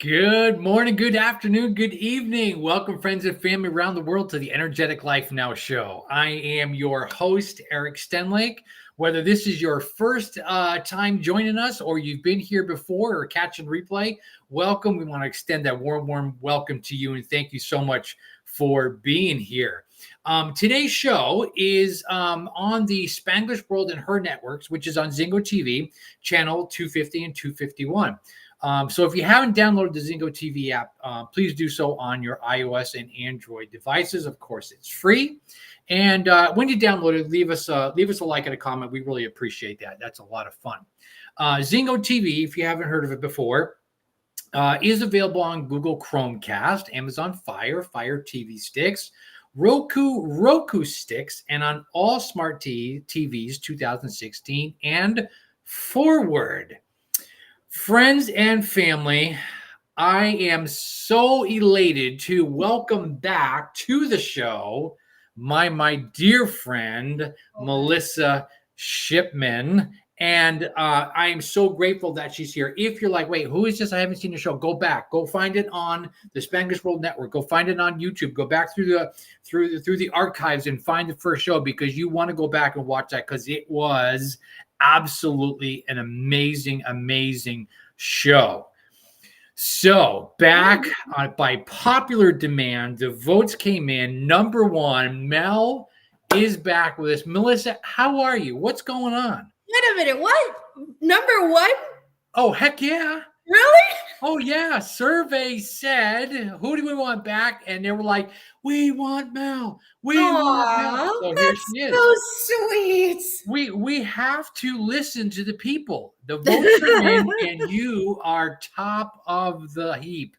Good morning, good afternoon, good evening. Welcome, friends and family around the world, to the Energetic Life Now show. I am your host, Eric Stenlake. Whether this is your first time joining us or you've been here before or catching replay, welcome. We want to extend that warm welcome to you and thank you so much for being here. Today's show is on the Spanglish World and H.E.R networks, which is on Zingo TV, channel 250 and 251. So if you haven't downloaded the Zingo TV app, please do so on your iOS and Android devices. Of course, it's free. And when you download it, leave us a like and a comment. We really appreciate that. That's a lot of fun. Zingo TV, if you haven't heard of it before, is available on Google Chromecast, Amazon Fire TV sticks, Roku sticks, and on all smart TVs 2016 and forward. Friends and family, I am so elated to welcome back to the show my dear friend, Melissa Shipman. And I am so grateful that she's here. If you're like, wait, who is this? I haven't seen the show. Go back. Go find it on the Spanglish World Network. Go find it on YouTube. Go back through the archives and find the first show, because you want to go back and watch that, because it was absolutely an amazing show. So back by popular demand, the votes came in. Number one, Mel is back with us. Melissa, how are you? What's going on? Wait a minute. What? Number one? Oh, heck yeah. Really? Oh, yeah. Survey said, who do we want back? And they were like, we want Mel. We want Mel. So here she is. So sweet. We have to listen to the people. The votes are in, and you are top of the heap.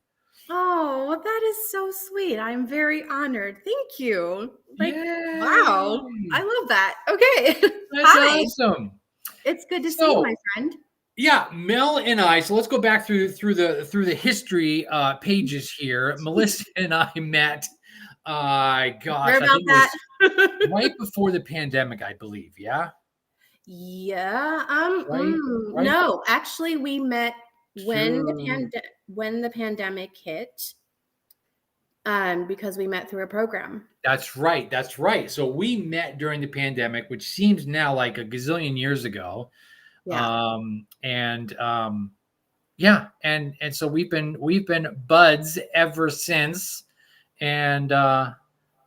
Oh, that is so sweet. I'm very honored. Thank you. Yay. Wow. I love that. Okay. That's awesome. It's good to see you, my friend. Yeah, Mel and I. So let's go back through the history pages here. Melissa and I met. I think it was right before the pandemic, I believe. Yeah. Yeah. Right? No, actually, we met when the pandemic hit. Because we met through a program. That's right. So we met during the pandemic, which seems now like a gazillion years ago. Yeah. And so we've been buds ever since. And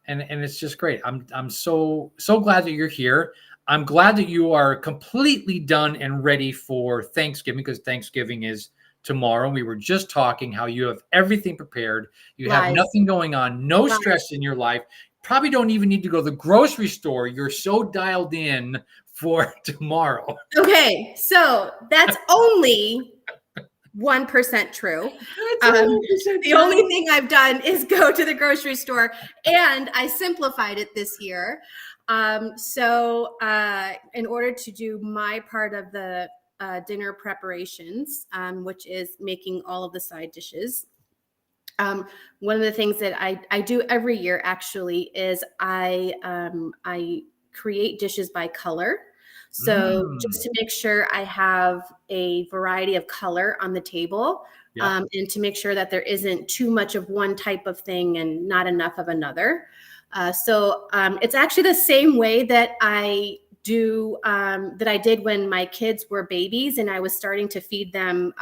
it's just great. I'm so glad that you're here. I'm glad that you are completely done and ready for Thanksgiving, because Thanksgiving is tomorrow. We were just talking how you have everything prepared. You have nothing going on, no stress in your life. Probably don't even need to go to the grocery store. You're so dialed in for tomorrow. Okay, so that's only 1% true. The only thing I've done is go to the grocery store, and I simplified it this year. So in order to do my part of the dinner preparations, which is making all of the side dishes. One of the things that I do every year actually is I create dishes by color. So just to make sure I have a variety of color on the table, and to make sure that there isn't too much of one type of thing and not enough of another. So it's actually the same way that I did when my kids were babies and I was starting to feed them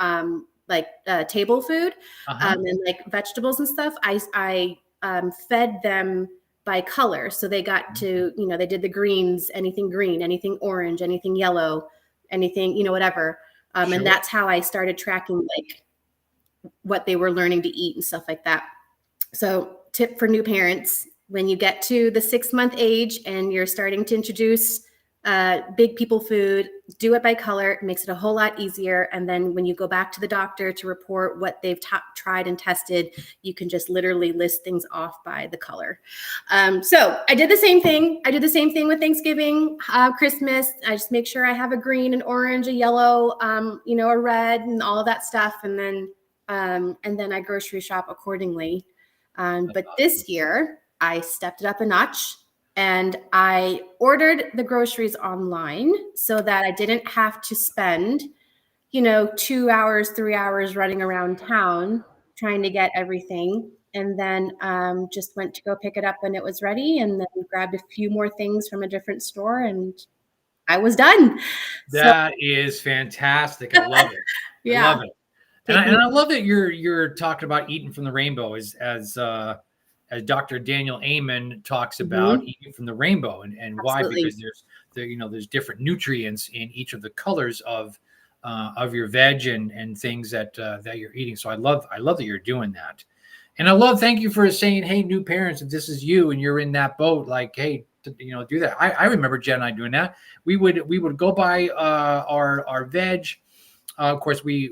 table food and like vegetables and stuff. I fed them by color. So they got to, they did the greens, anything green, anything orange, anything yellow, anything, whatever. Sure. And that's how I started tracking like what they were learning to eat and stuff like that. So tip for new parents, when you get to the 6-month age and you're starting to introduce big people food, do it by color. It makes it a whole lot easier. And then when you go back to the doctor to report what they've tried and tested, you can just literally list things off by the color. So I did the same thing. I did the same thing with Thanksgiving, Christmas. I just make sure I have a green, an orange, a yellow, a red, and all of that stuff. And then I grocery shop accordingly. But this year I stepped it up a notch. And I ordered the groceries online so that I didn't have to spend, 2 hours, 3 hours running around town trying to get everything. And then just went to go pick it up when it was ready, and then grabbed a few more things from a different store, and I was done. So That is fantastic. I love it. I yeah, love it. And I love that you're talking about eating from the rainbow as Dr. Daniel Amen talks about eating from the rainbow, and why? Absolutely. Because there's different nutrients in each of the colors of your veg and things that you're eating. So I love that you're doing that. And thank you for saying, hey, new parents, if this is you and you're in that boat, like, hey, do that. I remember Jen and I doing that. We would go buy our veg. Of course, we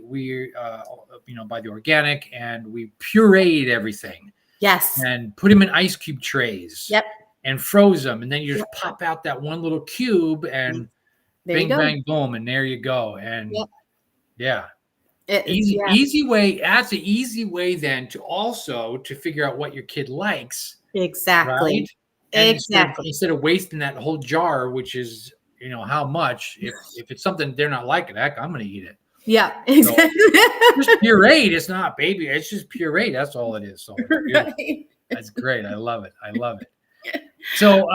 buy the organic, and we pureed everything. Yes. And put them in ice cube trays. Yep. And froze them, and then you just pop out that one little cube, and bing, bang, boom, and there you go. And easy way. That's an easy way then to figure out what your kid likes. Exactly. Right? And Exactly. Instead of wasting that whole jar, which is how much. If it's something they're not liking, heck, I'm going to eat it. Yeah, exactly. So, just pureed. It's not baby. It's just pureed. That's all it is. So Right. that's great. I love it. So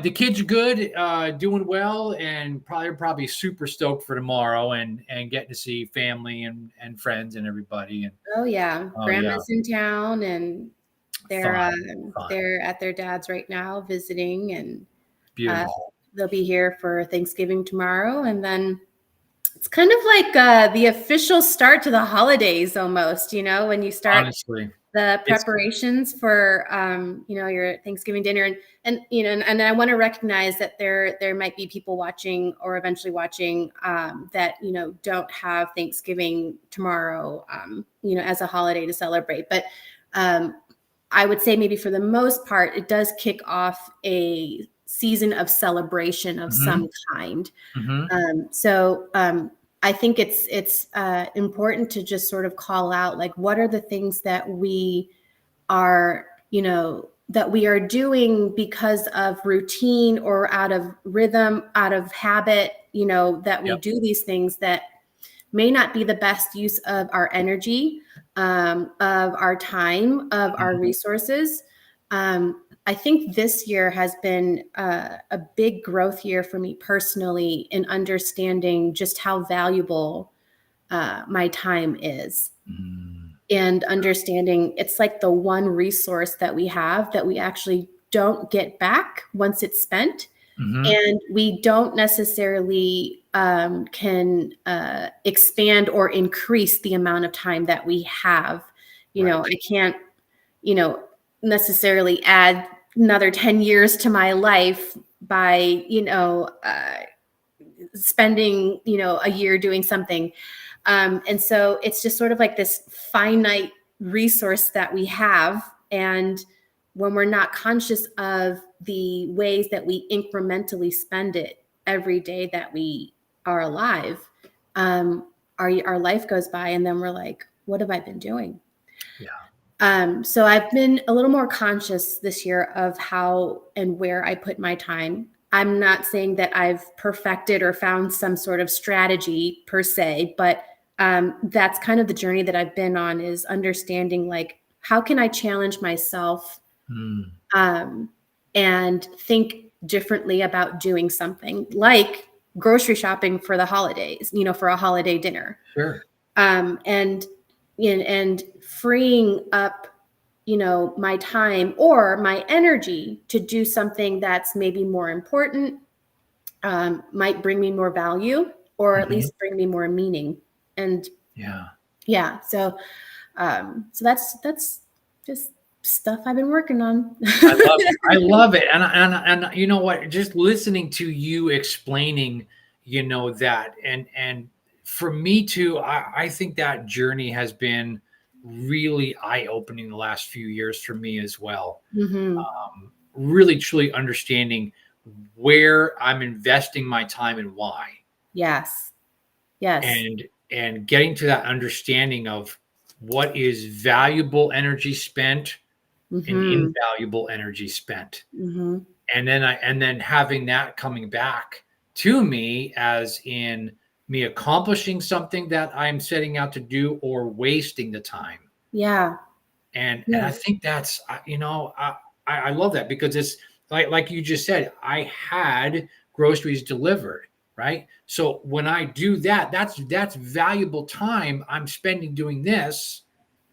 the kids are good, doing well, and probably super stoked for tomorrow and getting to see family and friends and everybody. And grandma's in town, and they're Fun. they're at their dad's right now visiting, and beautiful. They'll be here for Thanksgiving tomorrow, and then it's kind of like the official start to the holidays almost, when you start Honestly, the preparations for your Thanksgiving dinner, and I want to recognize that there might be people watching or eventually watching that don't have Thanksgiving tomorrow as a holiday to celebrate, but I would say maybe for the most part it does kick off a season of celebration of some kind. So I think it's important to just sort of call out, like, what are the things that we are, doing because of routine or out of rhythm, out of habit, that we do these things that may not be the best use of our energy, of our time, of our resources. I think this year has been a big growth year for me personally in understanding just how valuable my time is, and understanding it's like the one resource that we have that we actually don't get back once it's spent. And we don't necessarily can expand or increase the amount of time that we have. I can't, necessarily add another 10 years to my life by, spending, a year doing something. And so it's just sort of like this finite resource that we have. And when we're not conscious of the ways that we incrementally spend it every day that we are alive, our life goes by, and then we're like, what have I been doing? So I've been a little more conscious this year of how and where I put my time. I'm not saying that I've perfected or found some sort of strategy per se, but that's kind of the journey that I've been on, is understanding, like, how can I challenge myself and think differently about doing something like grocery shopping for the holidays, for a holiday dinner. Sure. And freeing up, my time or my energy to do something that's maybe more important, might bring me more value, or at least bring me more meaning. And so that's just stuff I've been working on. I love it. And you know what, just listening to you explaining, that, and for me too, I think that journey has been really eye-opening the last few years for me as well. Really truly understanding where I'm investing my time and why. Yes. And getting to that understanding of what is valuable energy spent and invaluable energy spent. And then having that coming back to me as in me accomplishing something that I'm setting out to do or wasting the time. Yeah. And I think that's, I love that, because it's like you just said, I had groceries delivered, right? So when I do that, that's valuable time I'm spending doing this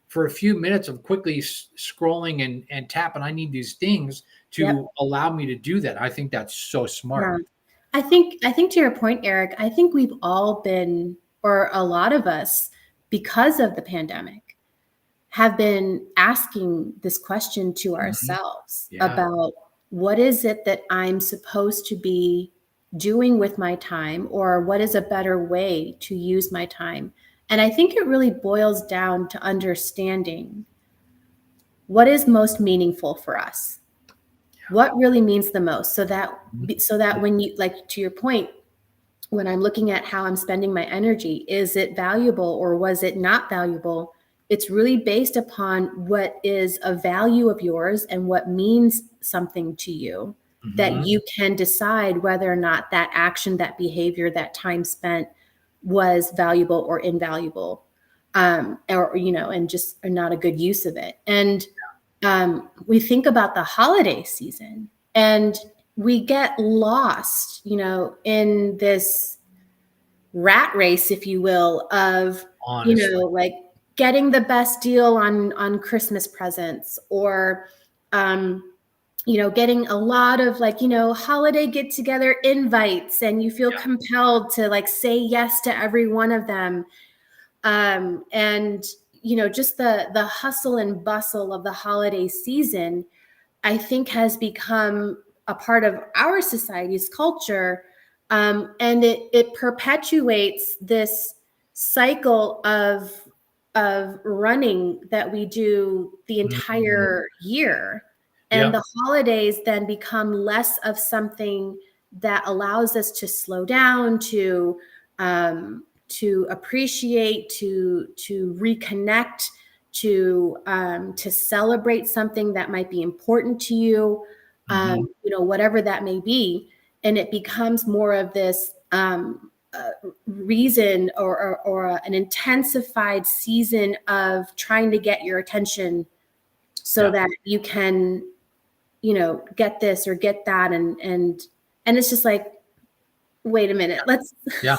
for a few minutes of quickly scrolling and tapping. I need these things to allow me to do that. I think that's so smart. Yeah. I think to your point, Eric, I think we've all been, or a lot of us, because of the pandemic, have been asking this question to ourselves about what is it that I'm supposed to be doing with my time, or what is a better way to use my time. And I think it really boils down to understanding what is most meaningful for us. What really means the most, so that when you, like, to your point, when I'm looking at how I'm spending my energy, is it valuable or was it not valuable? It's really based upon what is a value of yours and what means something to you, that you can decide whether or not that action, that behavior, that time spent was valuable or invaluable, or, and just not a good use of it. And we think about the holiday season and we get lost, in this rat race, if you will, of, Honestly. like getting the best deal on Christmas presents, or, getting a lot of, like, holiday get together invites, and you feel compelled to, like, say yes to every one of them. And just the hustle and bustle of the holiday season, I think, has become a part of our society's culture. And it perpetuates this cycle of running that we do the entire year. And the holidays then become less of something that allows us to slow down, to appreciate, to reconnect, to celebrate something that might be important to you, whatever that may be. And it becomes more of this reason, or an intensified season of trying to get your attention so that you can, get this or get that. And it's just like, wait a minute, let's redo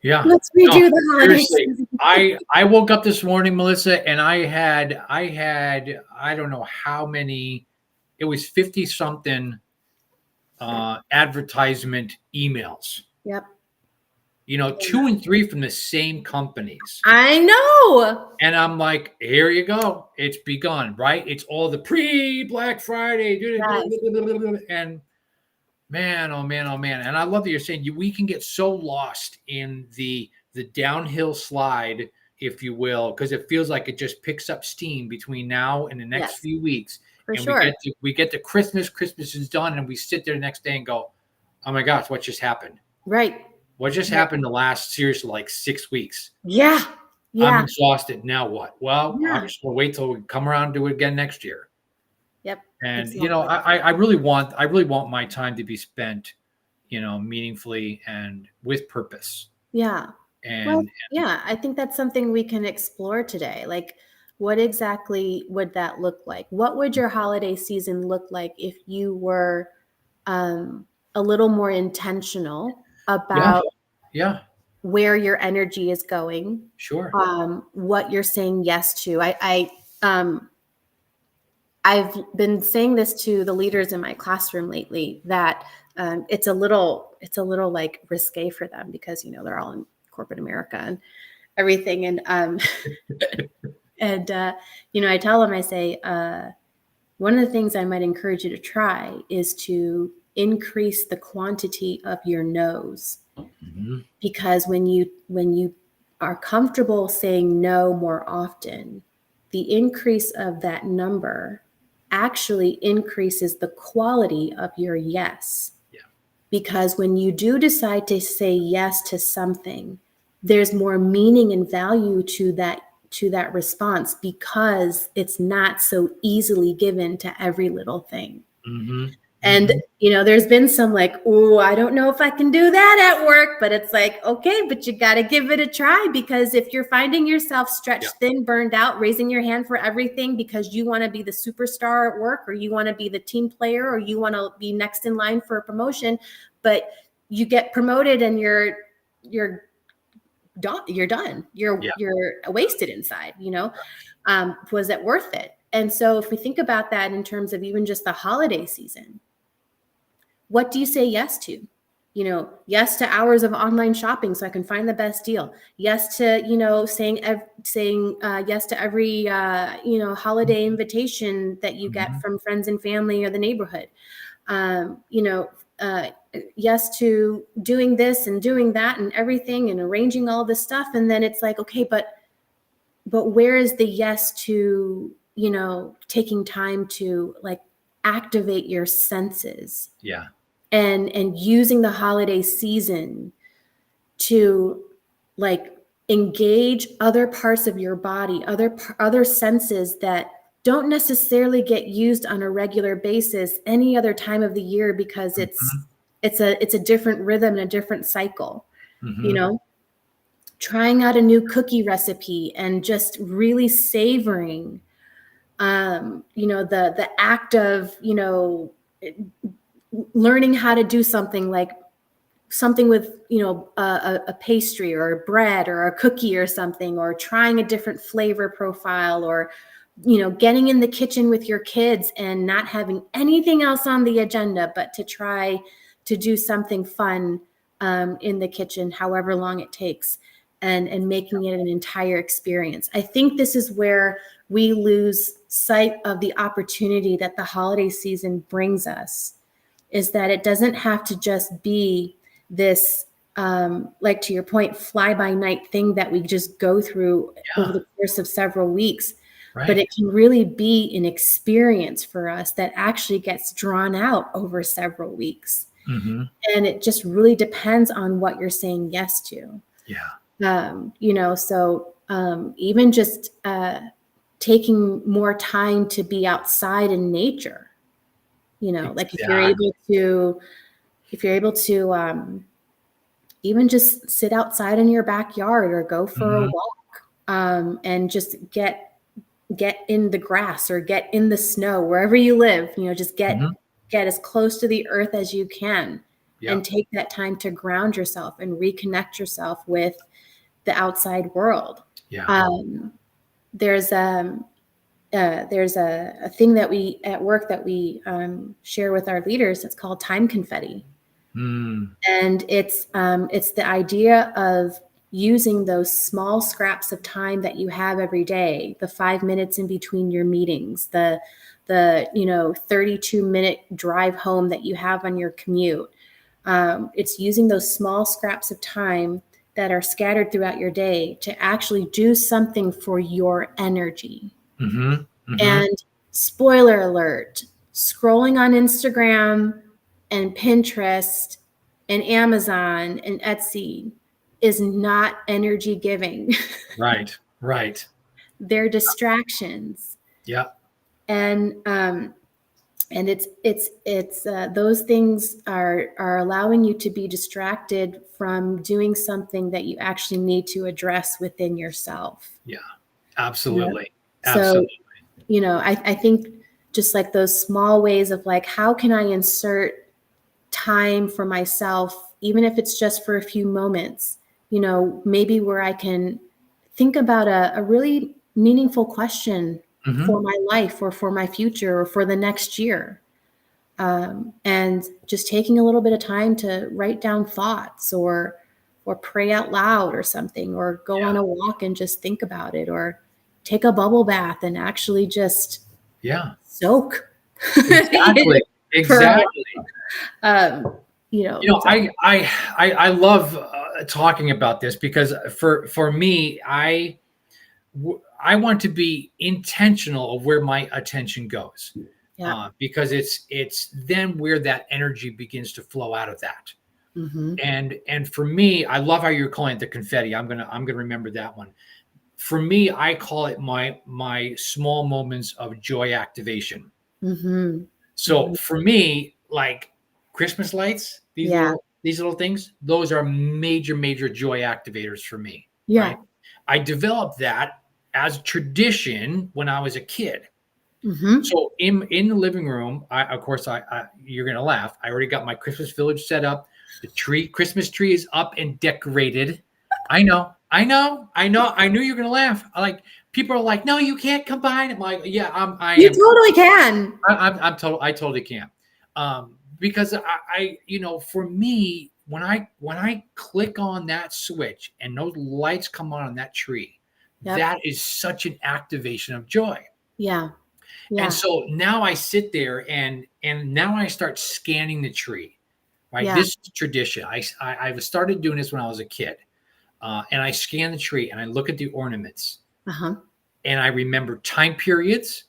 the holiday season. I woke up this morning, Melissa, and I had I don't know how many, it was 50 something advertisement emails. Yep. 2 and 3 from the same companies. I know. And I'm like, here you go. It's begun, right? It's all the pre-Black Friday. And man, oh man, oh man. And I love that you're saying we can get so lost in the downhill slide, if you will, because it feels like it just picks up steam between now and the next few weeks. For and sure. We get to Christmas is done, and we sit there the next day and go, oh my gosh, what just happened? Right. What just happened the last, seriously, like 6 weeks? Yeah. I'm exhausted. Now what? Well, I'm just going to wait till we come around and do it again next year. Yep. And, exactly. I really want my time to be spent, meaningfully and with purpose. Yeah. And I think that's something we can explore today. Like, what exactly would that look like? What would your holiday season look like if you were a little more intentional about where your energy is going? Sure. What you're saying yes to. I've been saying this to the leaders in my classroom lately, that it's a little like risque for them, because they're all in corporate America and everything, and and I tell them, I say, one of the things I might encourage you to try is to increase the quantity of your no's. Because when you are comfortable saying no more often, the increase of that number actually increases the quality of your yes. Because when you do decide to say yes to something, there's more meaning and value to that response, because it's not so easily given to every little thing. And, there's been some like, oh, I don't know if I can do that at work, but it's like, okay, but you got to give it a try, because if you're finding yourself stretched thin, burned out, raising your hand for everything because you want to be the superstar at work, or you want to be the team player, or you want to be next in line for a promotion, but you get promoted and you're done. You're wasted inside, was it worth it? And so if we think about that in terms of even just the holiday season, what do you say yes to? Yes to hours of online shopping so I can find the best deal. Yes to, saying yes to every, holiday invitation that you get from friends and family or the neighborhood. Yes to doing this and doing that and everything and arranging all this stuff. And then it's like, okay, but where is the yes to, taking time to like activate your senses? Yeah. And using the holiday season to like engage other parts of your body, other senses that don't necessarily get used on a regular basis any other time of the year, because it's a different rhythm and a different cycle. Trying out a new cookie recipe and just really savoring the act of learning how to do something with a pastry or a bread or a cookie or something, or trying a different flavor profile, or getting in the kitchen with your kids and not having anything else on the agenda but to try to do something fun in the kitchen, however long it takes, and making it an entire experience. I think this is where we lose sight of the opportunity that the holiday season brings us, is that it doesn't have to just be this, like to your point, fly by night thing that we just go through over the course of several weeks. Right. But it can really be an experience for us that actually gets drawn out over several weeks. And it just really depends on what you're saying yes to. So even just taking more time to be outside in nature, like if you're able to even just sit outside in your backyard or go for a walk, and just get in the grass or get in the snow wherever you live, just get as close to the earth as you can, and take that time to ground yourself and reconnect yourself with the outside world. There's a thing that we at work that we share with our leaders. It's called time confetti. And it's the idea of using those small scraps of time that you have every day, the 5 minutes in between your meetings, the 32-minute drive home that you have on your commute. It's using those small scraps of time that are scattered throughout your day to actually do something for your energy. And spoiler alert, scrolling on Instagram and Pinterest and Amazon and Etsy is not energy giving. Right. They're distractions. And it's those things are allowing you to be distracted from doing something that you actually need to address within yourself. Absolutely. So, I think just like those small ways of like, how can I insert time for myself, even if it's just for a few moments, maybe where I can think about a really meaningful question for my life or for my future or for the next year. And just taking a little bit of time to write down thoughts or pray out loud or something, or go on a walk and just think about it, or take a bubble bath and actually just soak. Exactly. I love talking about this, because for me, I want to be intentional of where my attention goes, because it's then where that energy begins to flow out of that. And for me, I love how you're calling it the confetti. I'm gonna remember that one. For me, I call it my small moments of joy activation. So for me, like Christmas lights, these little things, those are major joy activators for me. Yeah. Right? I developed that as tradition when I was a kid. Mm-hmm. So in the living room, of course, you're gonna laugh. I already got my Christmas village set up. The Christmas tree is up and decorated. I know. I knew you were gonna laugh. People are like, no, you can't combine. I'm like, yeah, You totally can. I totally can. Because for me, when I click on that switch and those lights come on that tree, that is such an activation of joy. Yeah. Yeah. And so now I sit there and now I start scanning the tree, right? Yeah. This is tradition. I started doing this when I was a kid, and I scan the tree and I look at the ornaments, and I remember time periods,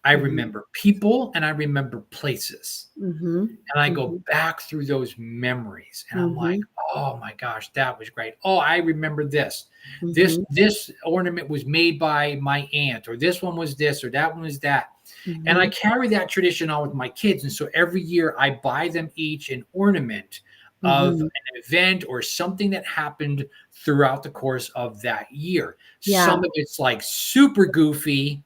I remember people, and I remember places, and I go back through those memories, and I'm like, oh my gosh, that was great. Oh, I remember this. This ornament was made by my aunt, or this one was this, or that one was that. And I carry that tradition on with my kids. And so every year I buy them each an ornament of an event or something that happened throughout the course of that year. Yeah. Some of it's like super goofy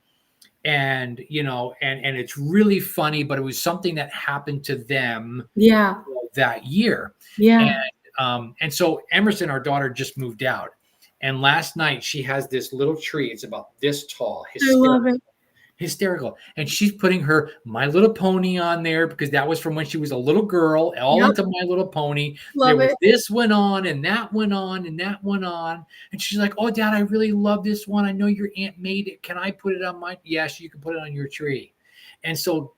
and it's really funny, but it was something that happened to them that year. Yeah. And so Emerson, our daughter, just moved out. And last night she has this little tree. It's about this tall. I love it. Hysterical. And she's putting her My Little Pony on there because that was from when she was a little girl, all into My Little Pony. Love it. This went on and that went on and that went on. And she's like, oh, Dad, I really love this one. I know your aunt made it. Can I put it on mine? Yes, you can put it on your tree. And so,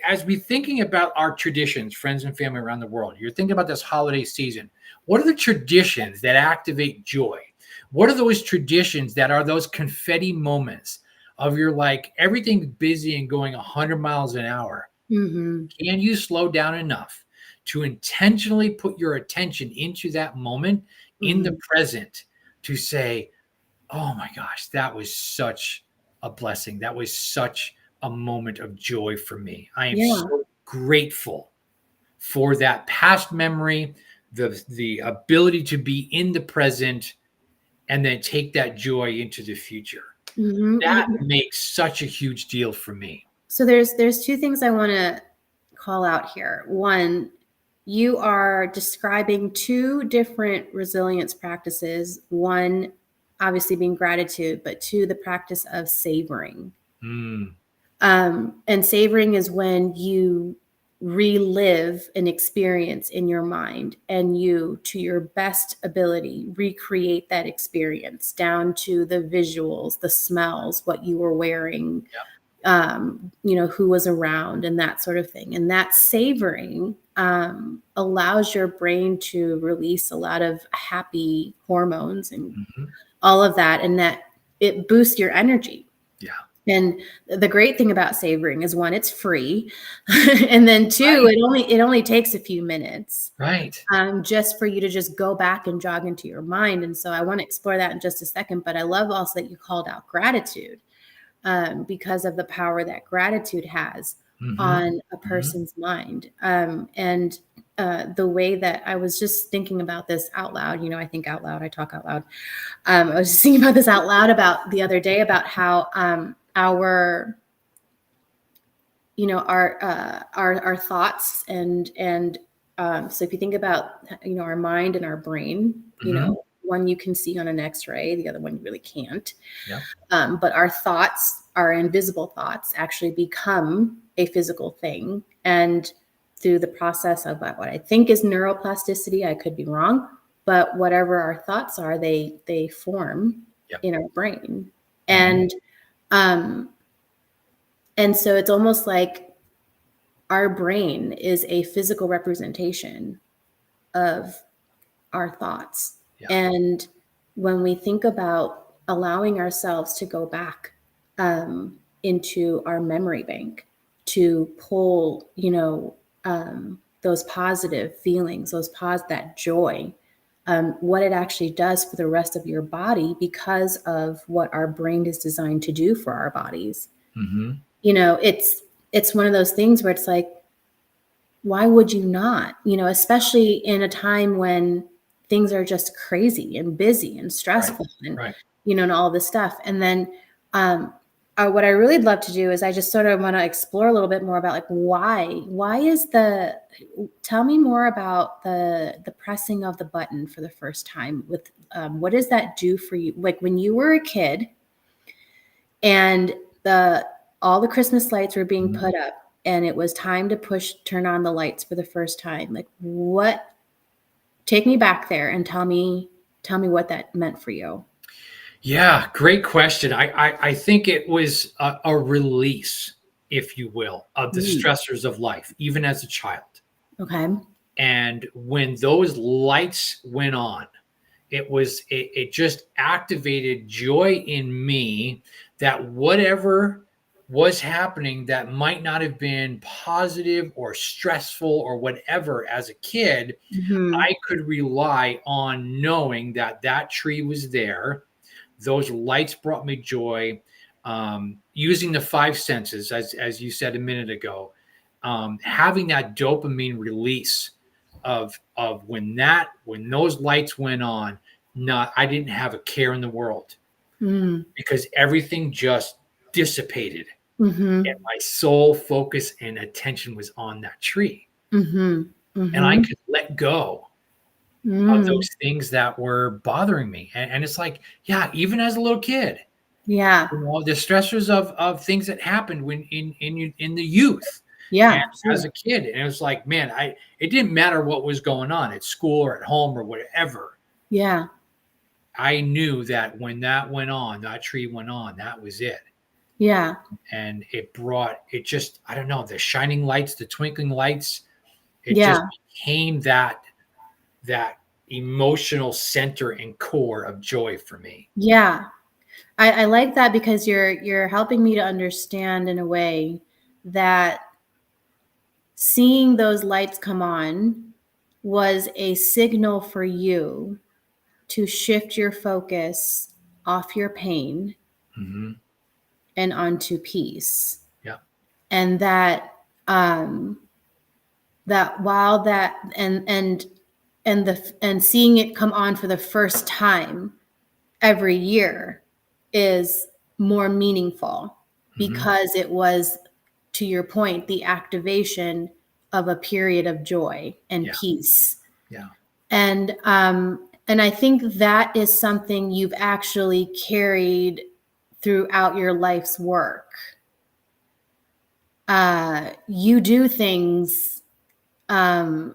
as we're thinking about our traditions, friends and family around the world, you're thinking about this holiday season. What are the traditions that activate joy? What are those traditions that are those confetti moments of your everything's busy and going 100 miles an hour? Can you slow down enough to intentionally put your attention into that moment in the present to say, oh my gosh, that was such a blessing. That was such a moment of joy for me. I am so grateful for that past memory, the ability to be in the present and then take that joy into the future. That makes such a huge deal for me. So there's two things I want to call out here. One, you are describing two different resilience practices. One, obviously being gratitude, but two, the practice of savoring. And savoring is when you relive an experience in your mind and you, to your best ability, recreate that experience down to the visuals, the smells, what you were wearing, who was around and that sort of thing. And that savoring allows your brain to release a lot of happy hormones and all of that, and that it boosts your energy. Yeah. And the great thing about savoring is, one, it's free, and then two, it only takes a few minutes, right? Just for you to just go back and jog into your mind. And so I want to explore that in just a second. But I love also that you called out gratitude, because of the power that gratitude has on a person's mind, and the way that I was just thinking about this out loud. I think out loud. I talk out loud. I was just thinking about this out loud about the other day about how our thoughts and so if you think about our mind and our brain, one you can see on an X-ray, the other one you really can't. But our thoughts, our invisible thoughts, actually become a physical thing, and through the process of what I think is neuroplasticity, I could be wrong, but whatever our thoughts are, they form in our brain. And so it's almost like our brain is a physical representation of our thoughts. And when we think about allowing ourselves to go back into our memory bank to pull, those positive feelings, that joy, what it actually does for the rest of your body, because of what our brain is designed to do for our bodies. It's one of those things where it's like, why would you not? Especially in a time when things are just crazy and busy and stressful and all this stuff. And then what I really love to do is I just sort of want to explore a little bit more about like why is tell me more about the pressing of the button for the first time with what does that do for you? Like when you were a kid and all the Christmas lights were being put up and it was time to turn on the lights for the first time. Like take me back there and tell me what that meant for you. Yeah, great question. I think it was a release, if you will, of the stressors of life, even as a child. Okay. And when those lights went on, it just activated joy in me that whatever was happening that might not have been positive or stressful or whatever as a kid, I could rely on knowing that tree was there. Those lights brought me joy. Using the five senses, as you said a minute ago, having that dopamine release of when those lights went on, I didn't have a care in the world because everything just dissipated, and my sole focus and attention was on that tree, and I could let go of those things that were bothering me. And it's like, yeah, even as a little kid, the stressors of things that happened when in the youth, and as a kid, and it was like, man, it didn't matter what was going on at school or at home or whatever. Yeah, I knew that when that went on, that tree went on, that was it. Yeah, and it just, I don't know, the shining lights, the twinkling lights, it just became that emotional center and core of joy for me. Yeah. I like that because you're helping me to understand in a way that seeing those lights come on was a signal for you to shift your focus off your pain and onto peace. Yeah. And that while that and seeing it come on for the first time every year is more meaningful because it was, to your point, the activation of a period of joy and peace. Yeah. And I think that is something you've actually carried throughout your life's work. You do things, in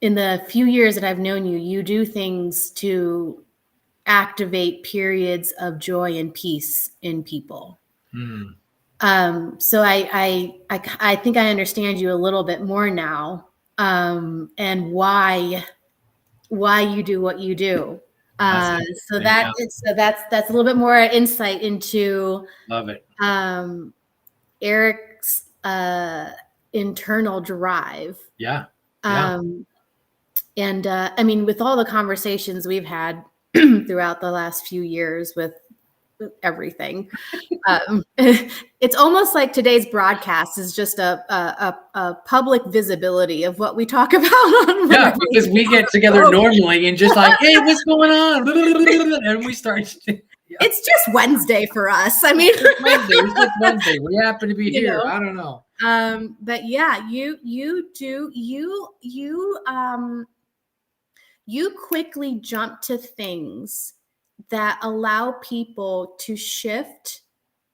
the few years that I've known you, you do things to activate periods of joy and peace in people. So I think I understand you a little bit more now, and why you do what you do. So that's a little bit more insight into Love it. Eric's internal drive. Yeah. And I mean, with all the conversations we've had throughout the last few years with everything, it's almost like today's broadcast is just a public visibility of what we talk about on because we get together normally and just like, hey, what's going on? And we start. It's just Wednesday for us. I mean, it's just Wednesday. We happen to be here. I don't know. But yeah, you quickly jump to things that allow people to shift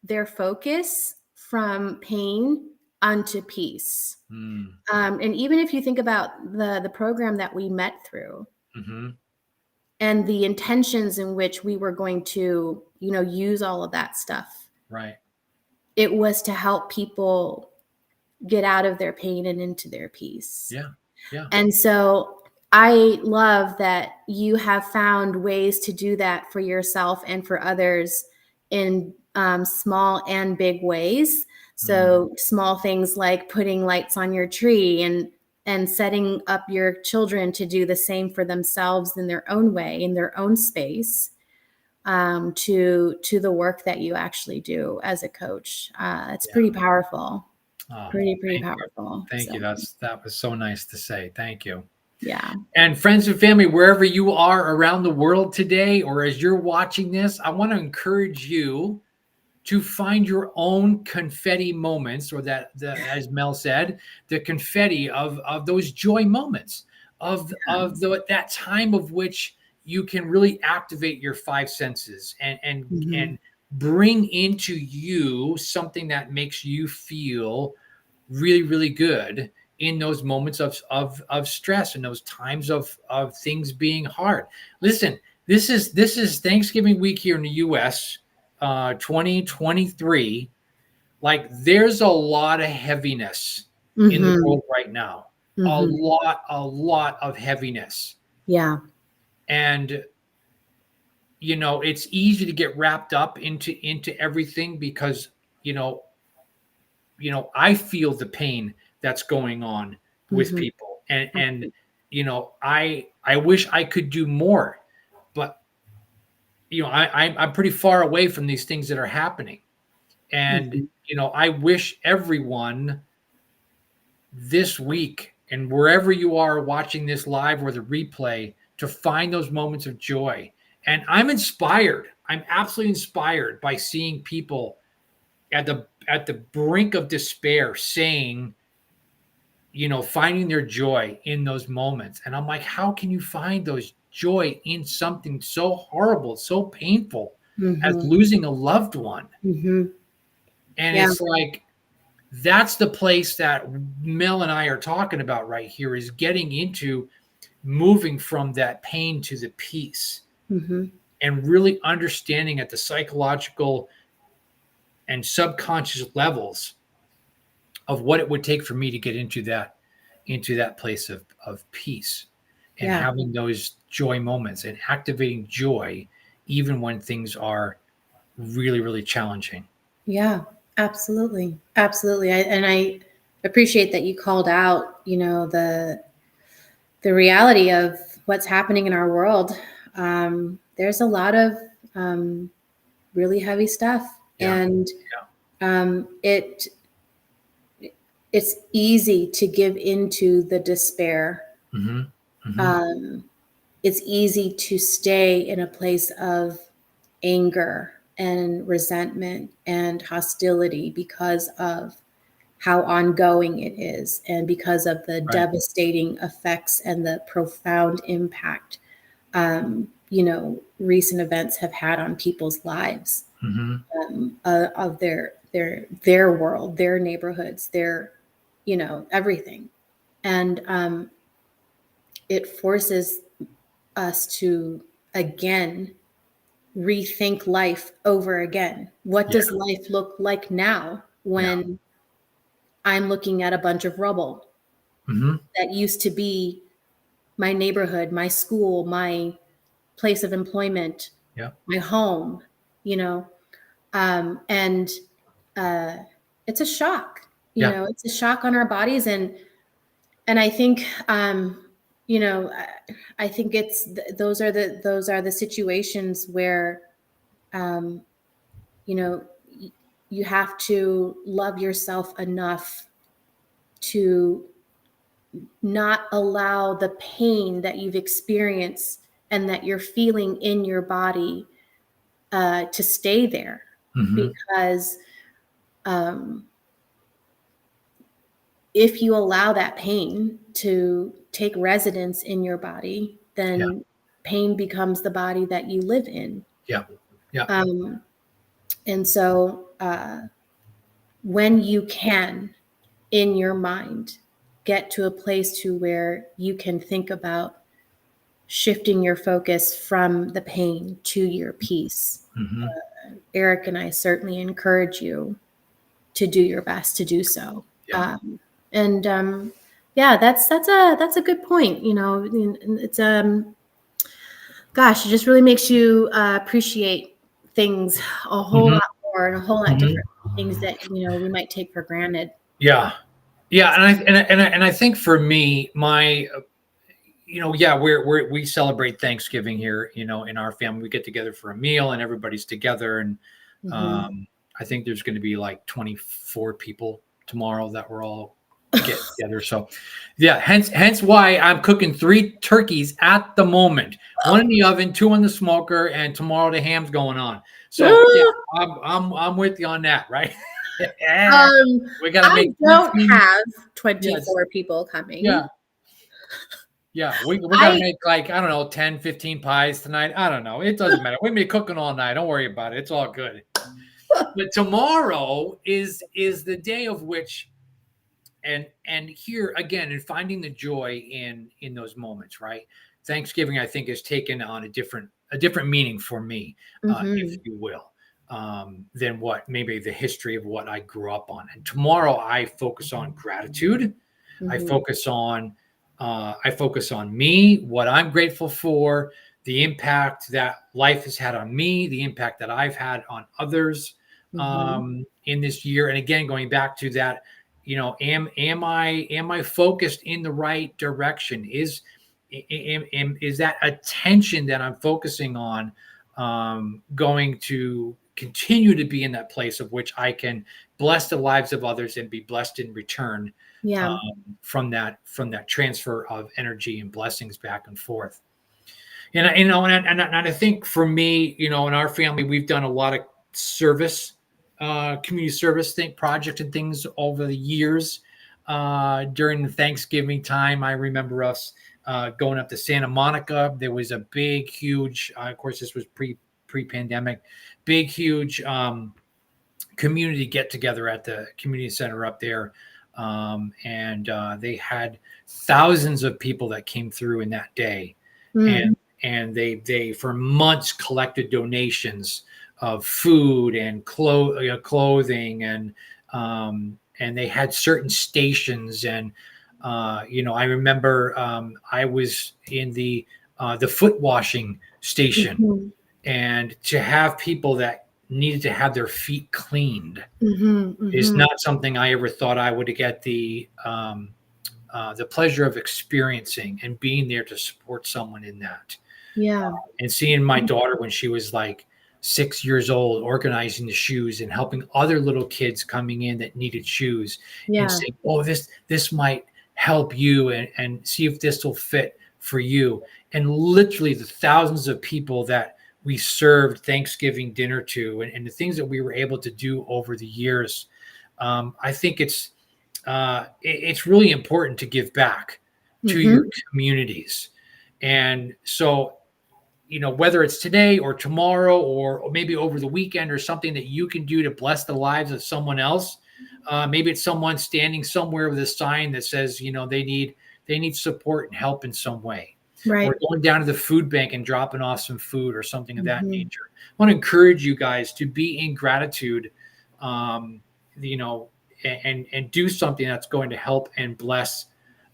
their focus from pain onto peace. And even if you think about the program that we met through and the intentions in which we were going to, use all of that stuff. Right. It was to help people get out of their pain and into their peace. Yeah. Yeah. And so I love that you have found ways to do that for yourself and for others in small and big ways. So small things like putting lights on your tree and setting up your children to do the same for themselves in their own way, in their own space, to the work that you actually do as a coach. It's pretty powerful. Oh, pretty thank you. powerful. Thank you. That was so nice to say. Thank you. Yeah. And friends and family, wherever you are around the world today, or as you're watching this, I want to encourage you to find your own confetti moments, or as Mel said, the confetti of those joy moments that time of which you can really activate your five senses and bring into you something that makes you feel really, really good in those moments of stress and those times of things being hard. Listen, this is Thanksgiving week here in the US, 2023. Like, there's a lot of heaviness in the world right now. A lot of heaviness. Yeah. And it's easy to get wrapped up into everything because I feel the pain that's going on with people, and I wish I could do more, but I'm pretty far away from these things that are happening, and I wish everyone this week, and wherever you are watching this live or the replay, to find those moments of joy. And I'm inspired. I'm absolutely inspired by seeing people at the brink of despair saying, finding their joy in those moments. And I'm like, how can you find those joy in something so horrible, so painful as losing a loved one? And it's like, that's the place that Mel and I are talking about right here, is getting into moving from that pain to the peace, and really understanding at the psychological and subconscious levels of what it would take for me to get into that place of peace, and having those joy moments and activating joy even when things are really, really challenging. Yeah, absolutely. Absolutely. I appreciate that you called out, the reality of what's happening in our world. There's a lot of really heavy stuff, and it's easy to give into the despair. It's easy to stay in a place of anger and resentment and hostility because of how ongoing it is, and because of the devastating effects and the profound impact recent events have had on people's lives, of their world, their neighborhoods, their everything. And it forces us to again rethink life over again. What does life look like now when I'm looking at a bunch of rubble that used to be my neighborhood, my school, my place of employment, my home, and it's a shock. It's a shock on our bodies, and I think I think those are the situations where you have to love yourself enough to not allow the pain that you've experienced and that you're feeling in your body to stay there, because if you allow that pain to take residence in your body, then pain becomes the body that you live in. And so when you can, in your mind, get to a place to where you can think about shifting your focus from the pain to your peace, Eric and I certainly encourage you to do your best to do so. That's a good point. It's it just really makes you appreciate things a whole lot more, and a whole lot different things that we might take for granted. And I think for me, my we celebrate Thanksgiving here, in our family. We get together for a meal and everybody's together, and I think there's going to be like 24 people tomorrow that we're all get together. So yeah, hence why I'm cooking 3 turkeys at the moment. 1 in the oven, 2 in the smoker, and tomorrow the ham's going on. So yeah, I'm with you on that, right? We gotta I make don't 15. have Yes. 24 people coming. Yeah, we gotta make like, I don't know, 10, 15 pies tonight. I don't know. It doesn't matter. We'll be cooking all night. Don't worry about it. It's all good. But tomorrow is the day of which, and here again, in finding the joy in those moments, right? Thanksgiving, I think, has taken on a different meaning for me, if you will, than what maybe the history of what I grew up on. And tomorrow, I focus on gratitude. I focus on me, what I'm grateful for, the impact that life has had on me, the impact that I've had on others in this year. And again, going back to that, am I focused in the right direction? Is that attention that I'm focusing on going to continue to be in that place of which I can bless the lives of others and be blessed in return? From that transfer of energy and blessings back and forth. And I think for me, in our family, we've done a lot of service, community service project and things over the years. During the Thanksgiving time, I remember us going up to Santa Monica. There was a big, huge, of course, this was pre-pandemic, big, huge community get together at the community center up there. And they had thousands of people that came through in that day. And they for months collected donations of food and clothing, and they had certain stations. And I remember I was in the foot washing station, and to have people that needed to have their feet cleaned is not something I ever thought I would get the pleasure of experiencing and being there to support someone in that. And seeing my daughter when she was like 6 years old, organizing the shoes and helping other little kids coming in that needed shoes, and saying, "Oh, this might help you, and see if this will fit for you." And literally the thousands of people that we served Thanksgiving dinner to, and the things that we were able to do over the years, I think it's really important to give back to your communities. And so, whether it's today or tomorrow or maybe over the weekend, or something that you can do to bless the lives of someone else. Maybe it's someone standing somewhere with a sign that says, they need support and help in some way. Right. Or going down to the food bank and dropping off some food or something of that nature. I want to encourage you guys to be in gratitude, and do something that's going to help and bless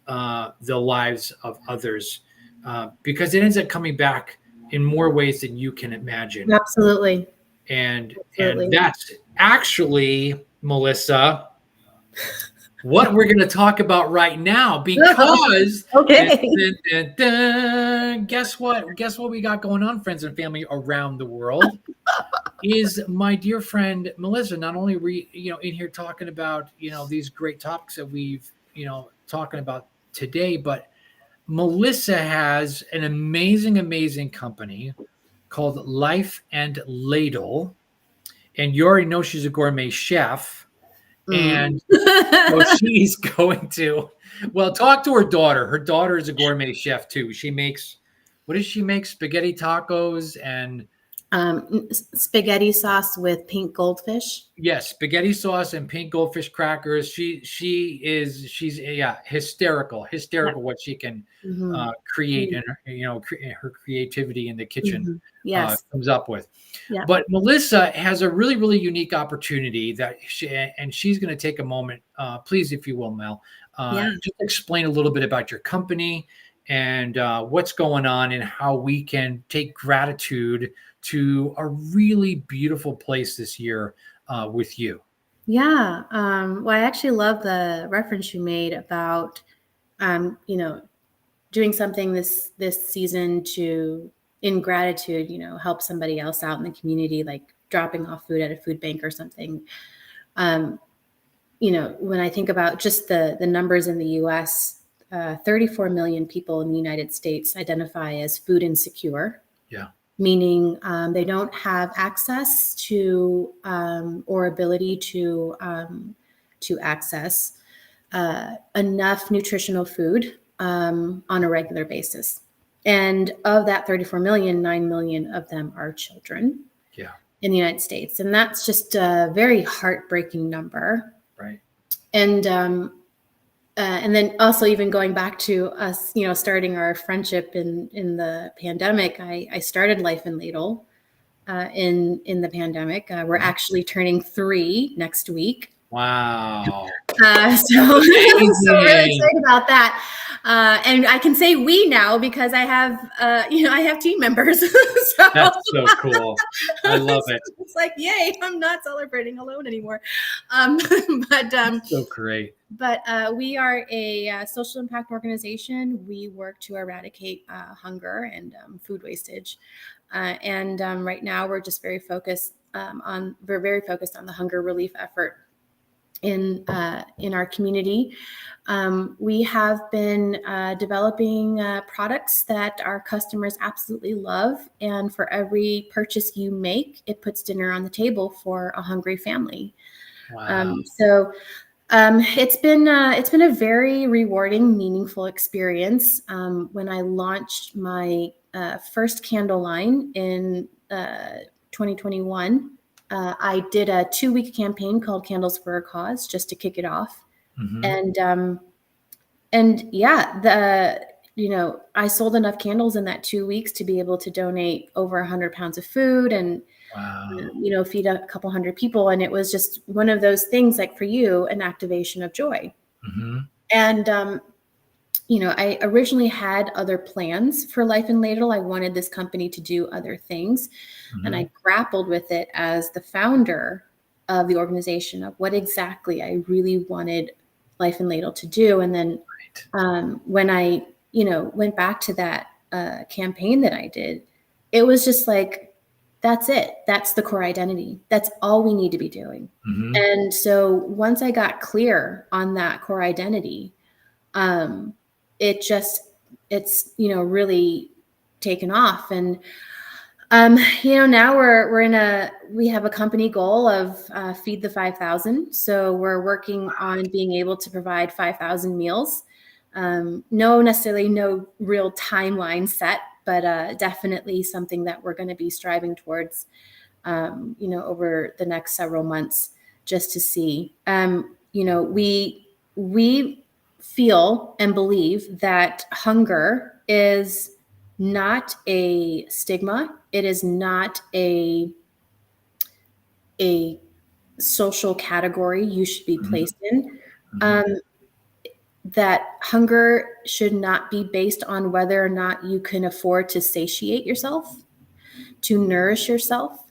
the lives of others, because it ends up coming back in more ways than you can imagine. Absolutely. And that's actually, Melissa, what we're going to talk about right now, because guess what we got going on, friends and family around the world, is my dear friend Melissa. Not only in here talking about these great topics that we've talking about today, but Melissa has an amazing company called Life and Ladle, and you already know she's a gourmet chef. And so she's going to, talk to her daughter. Her daughter is a gourmet chef too. She makes, what does she make? Spaghetti tacos and spaghetti sauce with pink goldfish. Yes, spaghetti sauce and pink goldfish crackers. She's hysterical what she can create, and her creativity in the kitchen comes up with. But Melissa has a really unique opportunity that she's going to take a moment, please, if you will, Mel, just explain a little bit about your company and what's going on, and how we can take gratitude to a really beautiful place this year with you. Well, I actually love the reference you made about, doing something this season to, in gratitude, help somebody else out in the community, like dropping off food at a food bank or something. when I think about just the numbers in the U.S., 34 million people in the United States identify as food insecure. Yeah. Meaning they don't have access to or ability to access enough nutritional food on a regular basis. And of that 34 million, 9 million of them are children in the United States. And that's just a very heartbreaking number. Right. And then also even going back to us, starting our friendship in the pandemic, I started Life in Ladle in the pandemic. We're actually turning 3 next week. Wow. So I'm so really excited about that. And I can say we now because I have, I have team members. So that's so cool. I love it. It's like, yay, I'm not celebrating alone anymore. So great. But we are a social impact organization. We work to eradicate hunger and food wastage. And right now we're just very focused on the hunger relief effort in our community. We have been developing products that our customers absolutely love, and for every purchase you make, it puts dinner on the table for a hungry family. Wow. It's been a very rewarding, meaningful experience. When I launched my first candle line in 2021. I did a 2-week campaign called Candles for a Cause just to kick it off. Mm-hmm. And yeah, I sold enough candles in that 2 weeks to be able to donate over 100 pounds of food and, wow. Feed a couple hundred people. And it was just one of those things, like for you, an activation of joy. Mm-hmm. And, I originally had other plans for Life in Ladle. I wanted this company to do other things. Mm-hmm. And I grappled with it as the founder of the organization of what exactly I really wanted Life in Ladle to do. And then when I, went back to that campaign that I did, it was just like, that's it. That's the core identity. That's all we need to be doing. Mm-hmm. And so once I got clear on that core identity, it's really taken off. And, now we have a company goal of feed the 5,000. So we're working on being able to provide 5,000 meals. No real timeline set, but definitely something that we're going to be striving towards, over the next several months, just to see. We feel and believe that hunger is not a stigma. It is not a social category you should be placed in. Mm-hmm. That hunger should not be based on whether or not you can afford to satiate yourself, to nourish yourself.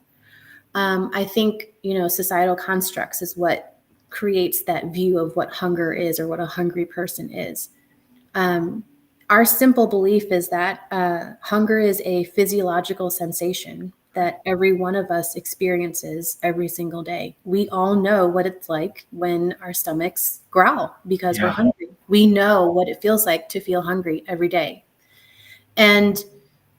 I think, societal constructs is what creates that view of what hunger is or what a hungry person is. Our simple belief is that hunger is a physiological sensation that every one of us experiences every single day. We all know what it's like when our stomachs growl because we're hungry. We know what it feels like to feel hungry every day. And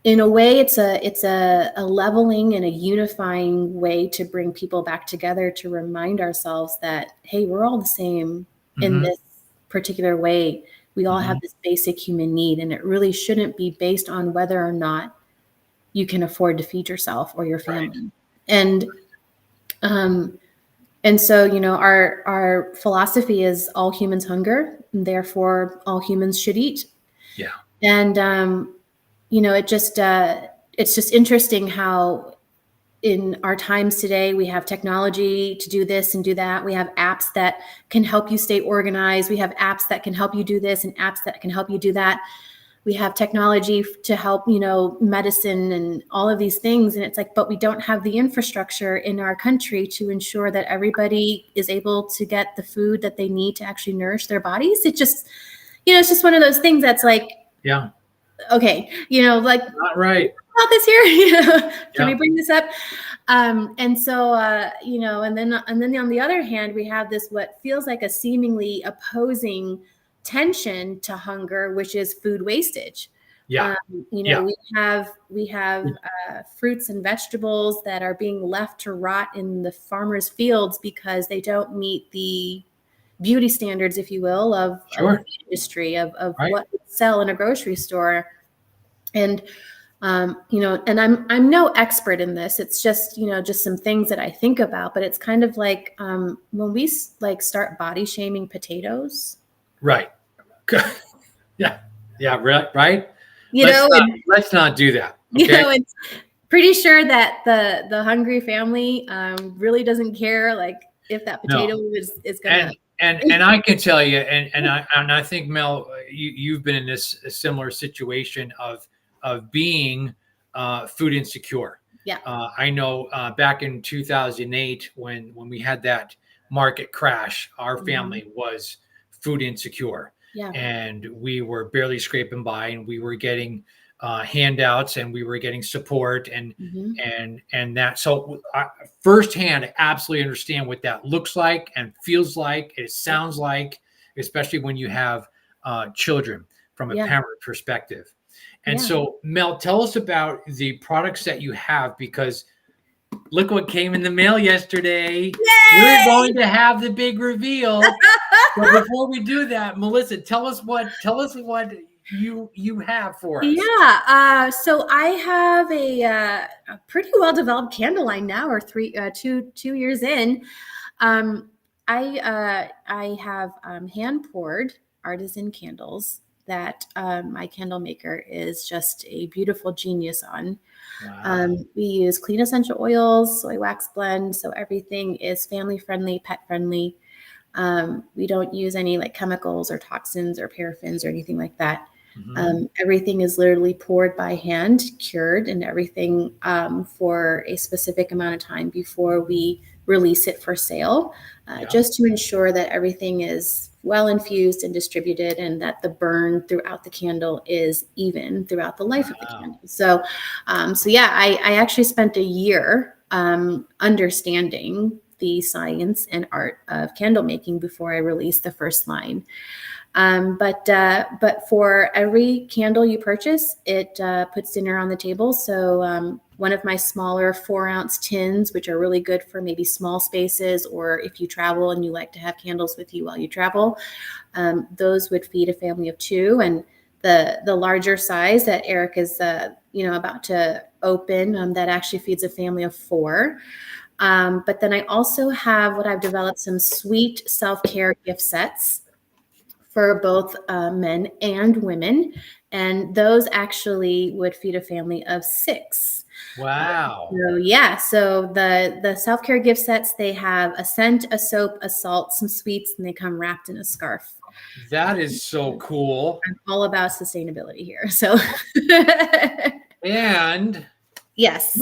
in a way, it's a leveling and a unifying way to bring people back together, to remind ourselves that, hey, we're all the same in this particular way. We all have this basic human need, and it really shouldn't be based on whether or not you can afford to feed yourself or your family. Right. And so, our philosophy is all humans hunger, and therefore all humans should eat. Yeah. And, it's just interesting how in our times today, we have technology to do this and do that. We have apps that can help you stay organized. We have apps that can help you do this and apps that can help you do that. We have technology to help, medicine and all of these things. And it's like, but we don't have the infrastructure in our country to ensure that everybody is able to get the food that they need to actually nourish their bodies. It just, it's just one of those things that's like, yeah. Okay, not right. about this here? Can we Yeah. bring this up? And so, and then on the other hand, we have this, what feels like a seemingly opposing tension to hunger, which is food wastage. Yeah. We have fruits and vegetables that are being left to rot in the farmers' fields because they don't meet the beauty standards, if you will, of Sure. the industry, of Right. what we sell in a grocery store. And and I'm no expert in this. It's just, just some things that I think about, but it's kind of like when we start body shaming potatoes. Right. Yeah. Yeah. Right. You know, Let's not do that. Okay. it's pretty sure that the hungry family really doesn't care, like, if that potato is gonna. And I can tell you, and I think, Mel, you've been in this similar situation of being food insecure. Yeah. I know back in 2008 when we had that market crash, our family was food insecure. Yeah. And we were barely scraping by, and we were getting handouts, and we were getting support, and that. So firsthand, I absolutely understand what that looks like and feels like. It sounds like, especially when you have children from a parent perspective. And so, Mel, tell us about the products that you have, because look what came in the mail yesterday. Yay! We're going to have the big reveal. But before we do that, Melissa, tell us what you have for us. Yeah. So I have a pretty well developed candle line now, or 2 years in. I have hand poured artisan candles that my candle maker is just a beautiful genius on. Wow. We use clean essential oils, soy wax blend, so everything is family friendly, pet friendly. We don't use any like chemicals or toxins or paraffins or anything like that. Everything is literally poured by hand, cured, and everything for a specific amount of time before we release it for sale, just to ensure that everything is well infused and distributed, and that the burn throughout the candle is even throughout the life of the candle. So, I actually spent a year understanding the science and art of candle making before I released the first line. But for every candle you purchase, it puts dinner on the table. So one of my smaller 4-ounce tins, which are really good for maybe small spaces, or if you travel and you like to have candles with you while you travel, those would feed a family of 2. And the larger size that Eric is about to open, that actually feeds a family of 4. But then I also have what I've developed, some sweet self-care gift sets for both men and women. And those actually would feed a family of 6. Wow. So the self-care gift sets, they have a scent, a soap, a salt, some sweets, and they come wrapped in a scarf. That is so cool. I'm all about sustainability here. So and yes.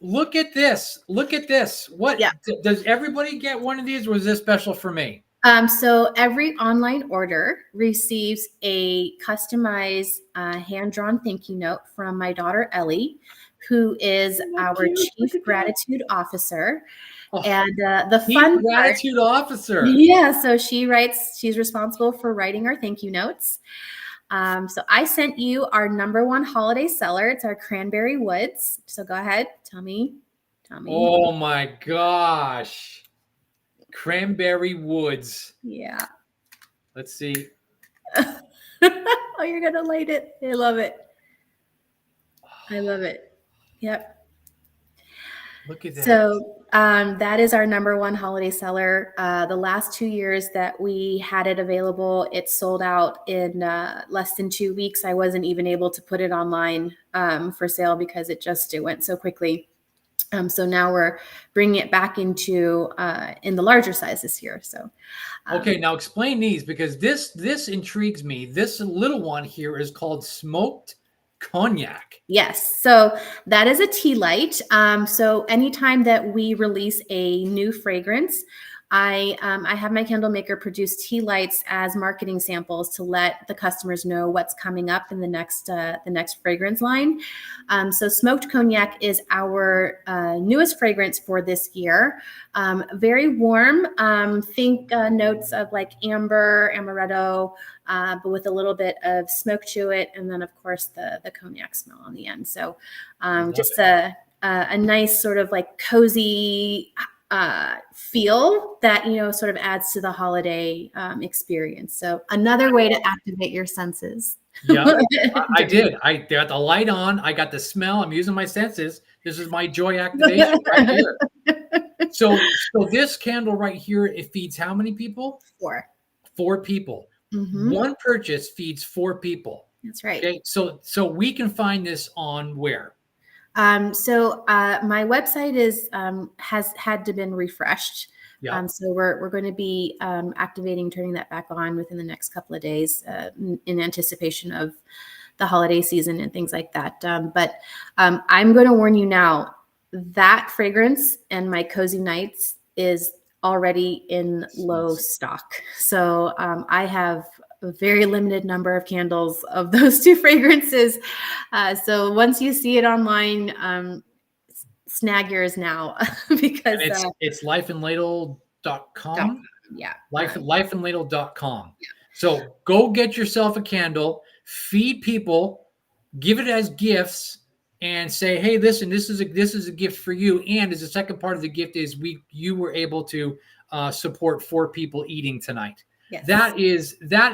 Look at this. Look at this. What does everybody get one of these, or was this special for me? So every online order receives a customized hand-drawn thank you note from my daughter, Ellie, who is our Chief Gratitude Officer. And the fun Gratitude Officer. Yeah, so she's responsible for writing our thank you notes. So I sent you our #1 holiday seller. It's our Cranberry Woods. So go ahead, tell me. Oh my gosh. Cranberry Woods. Yeah. Let's see. Oh, you're going to light it. I love it. I love it. Yep. Look at that. So that is our #1 holiday seller. The last 2 years that we had it available, it sold out in less than 2 weeks. I wasn't even able to put it online for sale because it went so quickly. So now we're bringing it back into in the larger size this year. So, okay, now explain these, because this intrigues me. This little one here is called smoked cognac. Yes, so that is a tea light. So anytime that we release a new fragrance, I have my candle maker produce tea lights as marketing samples to let the customers know what's coming up in the next fragrance line. So smoked cognac is our newest fragrance for this year. Very warm. Think notes of like amber, amaretto, but with a little bit of smoke to it, and then of course the cognac smell on the end. So just a nice sort of like cozy feel that, you know, sort of adds to the holiday experience. So another way to activate your senses. Yeah, I did. I got the light on. I got the smell. I'm using my senses. This is my joy activation right here. So this candle right here, it feeds how many people? 4. 4 people. Mm-hmm. One purchase feeds 4 people. That's right. Okay. So we can find this on where? So my website is has had to been refreshed. Yeah. So we're going to be activating, turning that back on within the next couple of days in anticipation of the holiday season and things like that. But I'm going to warn you now, that fragrance and my Cozy Nights is already in low stock. So I have a very limited number of candles of those 2 fragrances. So once you see it online, snag yours now because it's lifeandladle.com. Yeah. Lifeandladle.com. Yeah. So go get yourself a candle, feed people, give it as gifts, and say, hey, listen, this is a gift for you. And as a second part of the gift is you were able to support 4 people eating tonight. Yes. That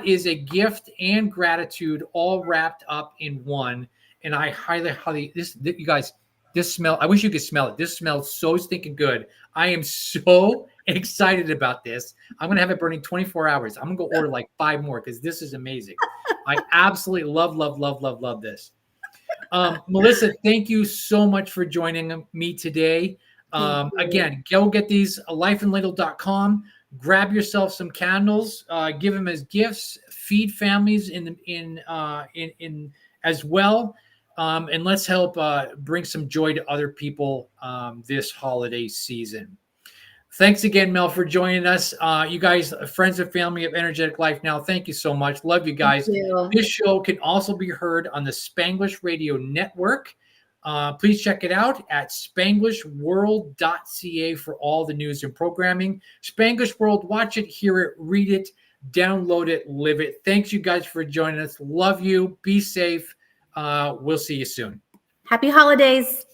is a gift and gratitude all wrapped up in one. And I highly you guys, this smell, I wish you could smell it. This smells so stinking good. I am so excited about this. I'm going to have it burning 24 hours. I'm going to go order like 5 more because this is amazing. I absolutely love this. Melissa, thank you so much for joining me today. Again, go get these, lifeandladle.com. Grab yourself some candles, give them as gifts, feed families in as well. And let's help bring some joy to other people this holiday season. Thanks again, Mel, for joining us. You guys, friends and family of Energetic Life Now, thank you so much. Love you guys. Thank you. This show can also be heard on the Spanglish Radio Network. Please check it out at spanglishworld.ca for all the news and programming. Spanglish World, watch it, hear it, read it, download it, live it. Thanks, you guys, for joining us. Love you. Be safe. We'll see you soon. Happy holidays.